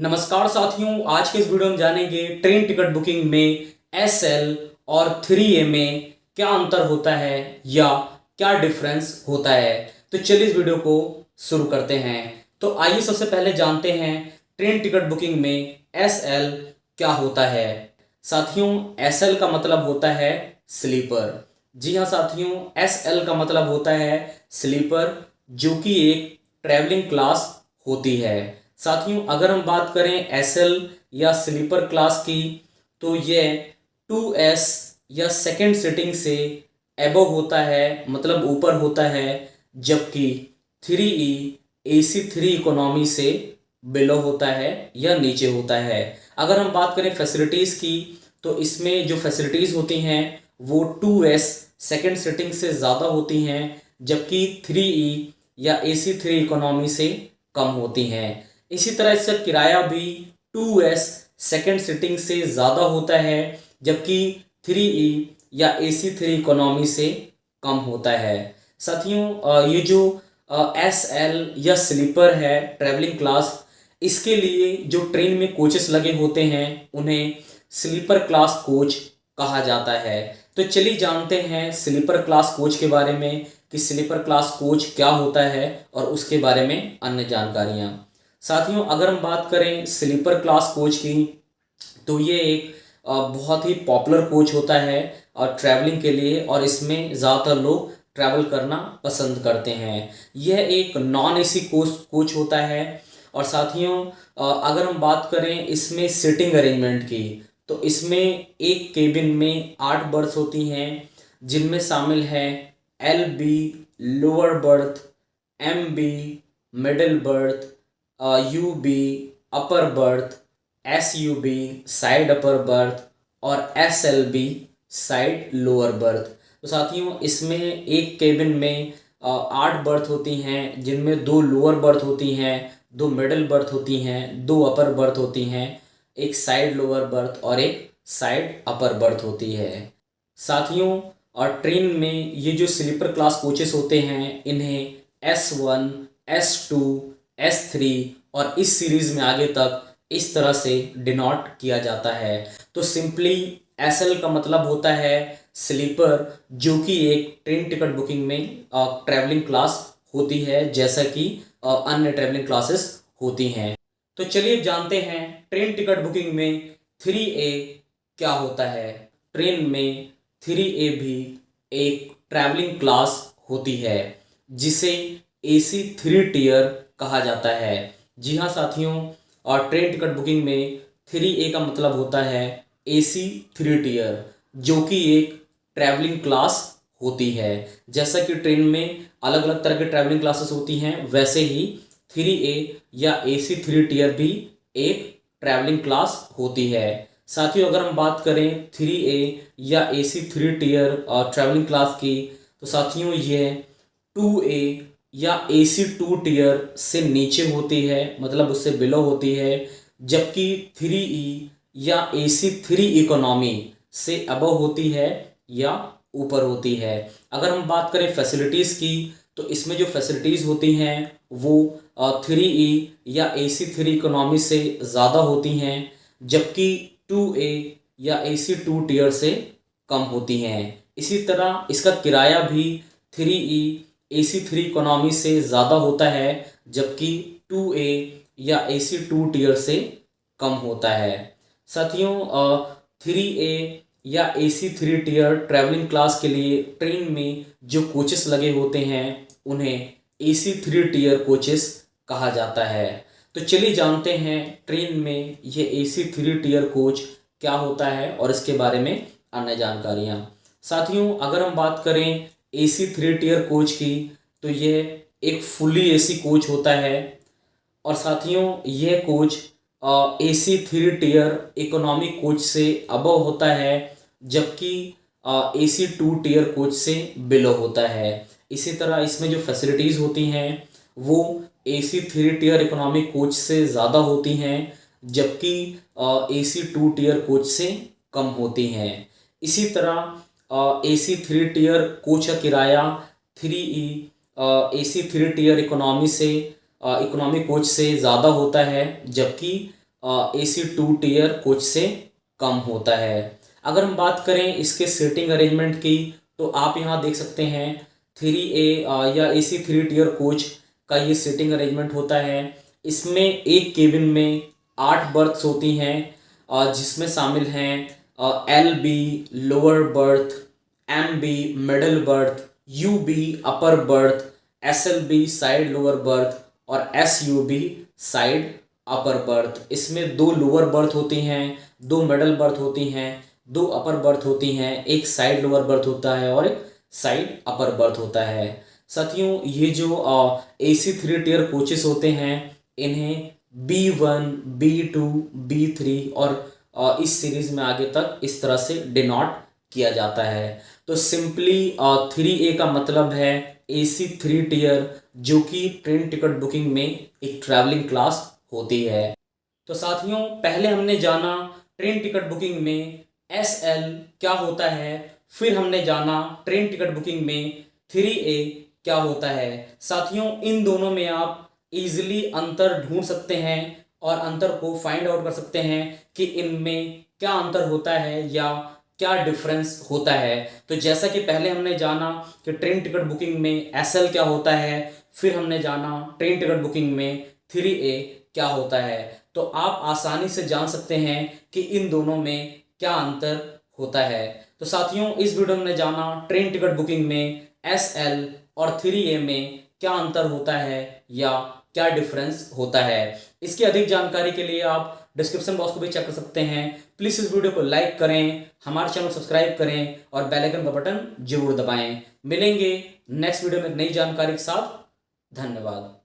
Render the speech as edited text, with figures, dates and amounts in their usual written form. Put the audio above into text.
नमस्कार साथियों, आज के इस वीडियो में जानेंगे ट्रेन टिकट बुकिंग में एसएल और 3A में क्या अंतर होता है या क्या डिफरेंस होता है। तो चलिए इस वीडियो को शुरू करते हैं। तो आइए सबसे पहले जानते हैं ट्रेन टिकट बुकिंग में एसएल क्या होता है। साथियों, एसएल का मतलब होता है स्लीपर। जी हाँ साथियों, एसएल का मतलब होता है स्लीपर, जो कि एक ट्रैवलिंग क्लास होती है। साथियों, अगर हम बात करें एसएल या स्लीपर क्लास की, तो ये 2S या सेकंड सीटिंग से एबव होता है, मतलब ऊपर होता है, जबकि 3E AC3 इकोनॉमी से बिलो होता है या नीचे होता है। अगर हम बात करें फैसिलिटीज़ की, तो इसमें जो फैसिलिटीज़ होती हैं वो 2S सेकंड सीटिंग से ज़्यादा होती हैं, जबकि 3E या AC3 इकोनॉमी से कम होती हैं। इसी तरह इसका किराया भी 2S सेकंड सीटिंग से ज़्यादा होता है, जबकि 3E या AC3 इकोनॉमी से कम होता है। साथियों, ये जो SL या स्लीपर है ट्रैवलिंग क्लास, इसके लिए जो ट्रेन में कोचेस लगे होते हैं उन्हें स्लीपर क्लास कोच कहा जाता है। तो चलिए जानते हैं स्लीपर क्लास कोच के बारे में कि स्लीपर क्लास कोच क्या होता है और उसके बारे में अन्य जानकारियाँ। साथियों, अगर हम बात करें स्लीपर क्लास कोच की, तो ये एक बहुत ही पॉपुलर कोच होता है और ट्रैवलिंग के लिए, और इसमें ज़्यादातर लोग ट्रैवल करना पसंद करते हैं। यह एक नॉन एसी कोच होता है। और साथियों, अगर हम बात करें इसमें सीटिंग अरेंजमेंट की, तो इसमें एक केबिन में 8 बर्थ होती हैं, जिनमें शामिल है LB lower berth, MB middle birth, UB upper berth, SUB side upper berth और SLB साइड लोअर बर्थ। तो साथियों, इसमें एक केबिन में 8 बर्थ होती हैं, जिनमें 2 लोअर बर्थ होती हैं, 2 मिडिल बर्थ होती हैं, 2 अपर बर्थ होती हैं, एक साइड लोअर बर्थ और एक साइड अपर बर्थ होती है। साथियों, और ट्रेन में ये जो स्लीपर क्लास कोचेस होते हैं, इन्हें S1, S2, S3 और इस सीरीज़ में आगे तक इस तरह से डिनोट किया जाता है। तो सिंपली एसएल का मतलब होता है स्लीपर, जो कि एक ट्रेन टिकट बुकिंग में ट्रैवलिंग क्लास होती है, जैसा कि अन्य ट्रैवलिंग क्लासेस होती हैं। तो चलिए जानते हैं ट्रेन टिकट बुकिंग में 3A क्या होता है। ट्रेन में 3A भी एक ट्रैवलिंग क्लास होती है, जिसे AC3 टियर कहा जाता है। जी हाँ साथियों, और ट्रेन टिकट बुकिंग में 3A का मतलब होता है AC3 टियर, जो कि एक ट्रैवलिंग क्लास होती है। जैसा कि ट्रेन में अलग अलग तरह की ट्रैवलिंग क्लासेस होती हैं, वैसे ही 3A या AC3 टियर भी एक ट्रैवलिंग क्लास होती है। साथियों, अगर हम बात करें 3A या AC3 टियर ट्रैवलिंग क्लास की, तो साथियों ये 2A या AC2 टियर से नीचे होती है, मतलब उससे बिलो होती है, जबकि 3E या AC3 इकोनॉमी से अबव होती है या ऊपर होती है। अगर हम बात करें फैसिलिटीज़ की, तो इसमें जो फैसिलिटीज़ होती हैं वो 3E या AC3 इकोनॉमी से ज़्यादा होती हैं, जबकि 2A या AC2 टियर से कम होती हैं। इसी तरह इसका किराया भी 3E AC3 इकोनॉमी से ज़्यादा होता है, जबकि 2A या AC2 टियर से कम होता है। साथियों, 3A या AC3 टियर ट्रैवलिंग क्लास के लिए ट्रेन में जो कोचेस लगे होते हैं उन्हें AC3 टियर कोचेस कहा जाता है। तो चलिए जानते हैं ट्रेन में ये AC3 टियर कोच क्या होता है और इसके बारे में अन्य जानकारियाँ। साथियों, अगर हम बात करें AC3 टियर कोच की, तो ये एक फुली AC कोच होता है। और साथियों, यह coach AC3 tier economy coach से अबव होता है, जबकि AC2 टियर कोच से बिलो होता है। इसी तरह इसमें जो फैसिलिटीज़ होती हैं वो AC3 टियर इकोनॉमी कोच से ज़्यादा होती हैं, जबकि AC2 टियर कोच से कम होती हैं। इसी तरह AC3 टियर कोच का किराया 3E AC3 tier economy coach से ज़्यादा होता है, जबकि AC 2 टियर कोच से कम होता है। अगर हम बात करें इसके सीटिंग अरेंजमेंट की, तो आप यहाँ देख सकते हैं 3A या AC 3 टियर कोच का ये सीटिंग अरेंजमेंट होता है। इसमें एक केबिन में 8 बर्थ्स होती हैं, जिसमें शामिल हैं LB lower berth, MB middle birth, UB upper berth, SLB side lower berth और SUB साइड अपर बर्थ। इसमें 2 लोअर बर्थ होती हैं, 2 मिडल बर्थ होती हैं, 2 अपर बर्थ होती हैं, एक साइड लोअर बर्थ होता है और एक साइड अपर बर्थ होता है। साथियों, ये जो AC 3 टियर कोचेस होते हैं, इन्हें B1, B2, B3 और इस सीरीज में आगे तक इस तरह से डिनोट किया जाता है। तो सिंपली 3A का मतलब है AC 3 टियर, जो कि ट्रेन टिकट बुकिंग में एक ट्रैवलिंग क्लास होती है। तो साथियों, पहले हमने जाना ट्रेन टिकट बुकिंग में SL क्या होता है, फिर हमने जाना ट्रेन टिकट बुकिंग में 3A क्या होता है। साथियों, इन दोनों में आप इजीली अंतर ढूंढ सकते हैं और अंतर को फाइंड आउट कर सकते हैं कि इनमें क्या अंतर होता है या क्या डिफरेंस होता है। तो जैसा कि पहले हमने जाना कि ट्रेन टिकट बुकिंग में SL क्या होता है, फिर हमने जाना ट्रेन टिकट बुकिंग में 3A क्या होता है, तो आप आसानी से जान सकते हैं कि इन दोनों में क्या अंतर होता है। तो साथियों, इस वीडियो में जाना ट्रेन टिकट बुकिंग में SL और 3A में क्या अंतर होता है या क्या डिफरेंस होता है। इसकी अधिक जानकारी के लिए आप डिस्क्रिप्शन बॉक्स को भी चेक कर सकते हैं। प्लीज़ इस वीडियो को लाइक करें, हमारे चैनल को सब्सक्राइब करें और बेल आइकन का बटन जरूर दबाएं। मिलेंगे नेक्स्ट वीडियो में नई जानकारी के साथ। धन्यवाद।